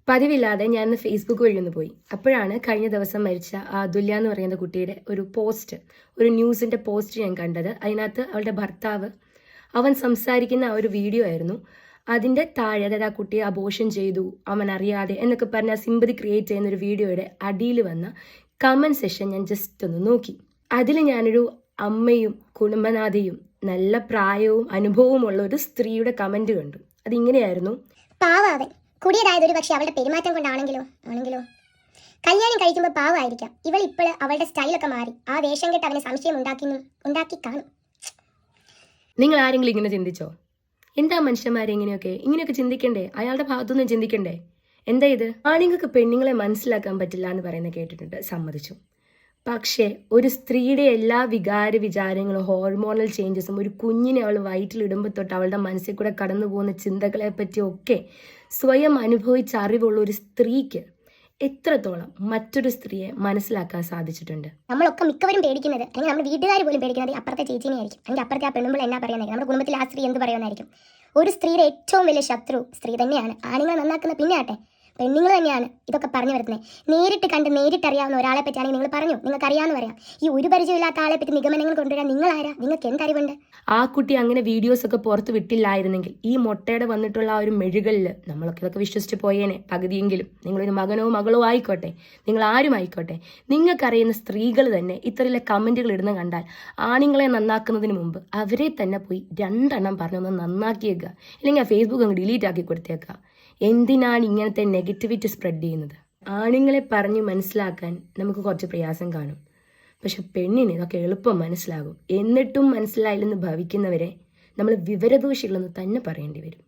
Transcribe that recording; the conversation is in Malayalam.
പതിവില്ലാതെ ഞാൻ ഇന്ന് ഫേസ്ബുക്ക് വഴി ഒന്ന് പോയി. അപ്പോഴാണ് കഴിഞ്ഞ ദിവസം മരിച്ച അതുല്യ എന്ന് പറയുന്ന കുട്ടിയുടെ ഒരു പോസ്റ്റ്, ഒരു ന്യൂസിന്റെ പോസ്റ്റ് ഞാൻ കണ്ടത്. അതിനകത്ത് അവളുടെ ഭർത്താവ് അവൻ സംസാരിക്കുന്ന ആ ഒരു വീഡിയോ ആയിരുന്നു. അതിന്റെ താഴെ, അതായത് ആ കുട്ടിയെ അബോർഷൻ ചെയ്തു അവൻ അറിയാതെ എന്നൊക്കെ പറഞ്ഞ സിമ്പതി ക്രിയേറ്റ് ചെയ്യുന്ന ഒരു വീഡിയോയുടെ അടിയിൽ വന്ന കമന്റ് സെഷൻ ഞാൻ ജസ്റ്റ് ഒന്ന് നോക്കി. അതിൽ ഞാനൊരു അമ്മയും കുടുംബനാഥയും നല്ല പ്രായവും അനുഭവവും ഉള്ള ഒരു സ്ത്രീയുടെ കമന്റ് കണ്ടു. അതിങ്ങനെയായിരുന്നു: പാവാവൻ കുടിയതായത് ഒരു പക്ഷെ അവളുടെ പെരുമാറ്റം കൊണ്ടാണെങ്കിലോ കല്യാണം കഴിക്കുമ്പോൾ പാവമായിരിക്കാം. ഇവൾ ഇപ്പോൾ അവളുടെ സ്റ്റൈലൊക്കെ മാറി ആ വേഷം കെട്ട് അവന് സംശയം ഉണ്ടാക്കി കാണും. നിങ്ങൾ ആരെങ്കിലും ഇങ്ങനെ ചിന്തിച്ചോ? എന്താ മനുഷ്യന്മാരെ ഇങ്ങനെയൊക്കെ ചിന്തിക്കണ്ടേ? അയാളുടെ ഭാഗത്തുനിന്ന് ചിന്തിക്കണ്ടേ? എന്താ ഇത്? ആണുങ്ങൾക്ക് പെണ്ണുങ്ങളെ മനസ്സിലാക്കാൻ പറ്റില്ല എന്ന് പറയുന്നത് കേട്ടിട്ടുണ്ട്, സമ്മതിച്ചു. പക്ഷേ ഒരു സ്ത്രീയുടെ എല്ലാ വിചാരങ്ങളും ഹോർമോണൽ ചേഞ്ചസും ഒരു കുഞ്ഞിനെ അവൾ വയറ്റിലിടുമ്പോൾ തൊട്ട് അവളുടെ മനസ്സിൽ കൂടെ കടന്നു പോകുന്ന ചിന്തകളെ പറ്റിയൊക്കെ സ്വയം അനുഭവിച്ച അറിവുള്ള ഒരു സ്ത്രീക്ക് എത്രത്തോളം മറ്റൊരു സ്ത്രീയെ മനസ്സിലാക്കാൻ സാധിച്ചിട്ടുണ്ട്? നമ്മളൊക്കെ മിക്കവരും പേടിക്കുന്നത്, അല്ലെങ്കിൽ നമ്മുടെ വീട്ടുകാർ പോലും പേടിക്കുന്നത് അപ്പുറത്തെ ചേച്ചിനെ ആയിരിക്കും, അല്ലെങ്കിൽ അപ്പുറത്തെ ആ പെണ്ണുമ്പോൾ എന്നാ പറയുന്നതായിരിക്കും, നമ്മുടെ കുടുംബത്തിൽ ആ സ്ത്രീ എന്ത് പറയുന്നതായിരിക്കും. ഒരു സ്ത്രീയുടെ ഏറ്റവും വലിയ ശത്രു സ്ത്രീ തന്നെയാണ്. ആണുങ്ങളെ നന്നാക്കുന്ന പിന്നെ ആട്ടെ, പെണ്ണുങ്ങൾ തന്നെയാണ് ഇതൊക്കെ പറഞ്ഞു വരുന്നത്. നേരിട്ട് കണ്ട് നേരിട്ടറിയാവുന്ന ഒരാളെ പറ്റിയാണെങ്കിൽ നിങ്ങൾ പറഞ്ഞു, നിങ്ങൾക്ക് അറിയാമെന്ന് പറയാം. ഈ ഒരു പരിചയമില്ലാത്ത ആളെ പറ്റി നിഗമനങ്ങൾ കൊണ്ടുവരാൻ നിങ്ങൾ ആരാ? നിങ്ങൾക്ക് എന്തറിവുണ്ട്? ആ കുട്ടി അങ്ങനെ വീഡിയോസ് ഒക്കെ പുറത്ത് വിട്ടില്ലായിരുന്നെങ്കിൽ ഈ മുട്ടയുടെ വന്നിട്ടുള്ള ആ ഒരു മെഴുകളിൽ നമ്മളൊക്കെ ഇതൊക്കെ വിശ്വസിച്ച് പോയേനെ പകുതിയെങ്കിലും. നിങ്ങളൊരു മകനോ മകളോ ആയിക്കോട്ടെ, നിങ്ങൾ ആരും ആയിക്കോട്ടെ, നിങ്ങൾക്കറിയുന്ന സ്ത്രീകൾ തന്നെ ഇത്തരത്തിലെ കമന്റുകൾ ഇടുന്ന കണ്ടാൽ ആണുങ്ങളെ നന്നാക്കുന്നതിന് മുമ്പ് അവരെ തന്നെ പോയി 2 എണ്ണം പറഞ്ഞൊന്ന് നന്നാക്കിയേക്കുക, ഇല്ലെങ്കിൽ ആ ഫേസ്ബുക്ക് അങ്ങ് ഡിലീറ്റ് ആക്കി കൊടുത്തേക്കുക. എന്തിനാണ് ഇങ്ങനത്തെ നെഗറ്റിവിറ്റി സ്പ്രെഡ് ചെയ്യുന്നത്? ആണുങ്ങളെ പറഞ്ഞ് മനസ്സിലാക്കാൻ നമുക്ക് കുറച്ച് പ്രയാസം കാണും, പക്ഷെ പെണ്ണിന് ഇതൊക്കെ എളുപ്പം മനസ്സിലാകും. എന്നിട്ടും മനസ്സിലായില്ലെന്ന് ഭവിക്കുന്നവരെ നമ്മൾ വിവരദോഷികളെന്ന് തന്നെ പറയേണ്ടി വരും.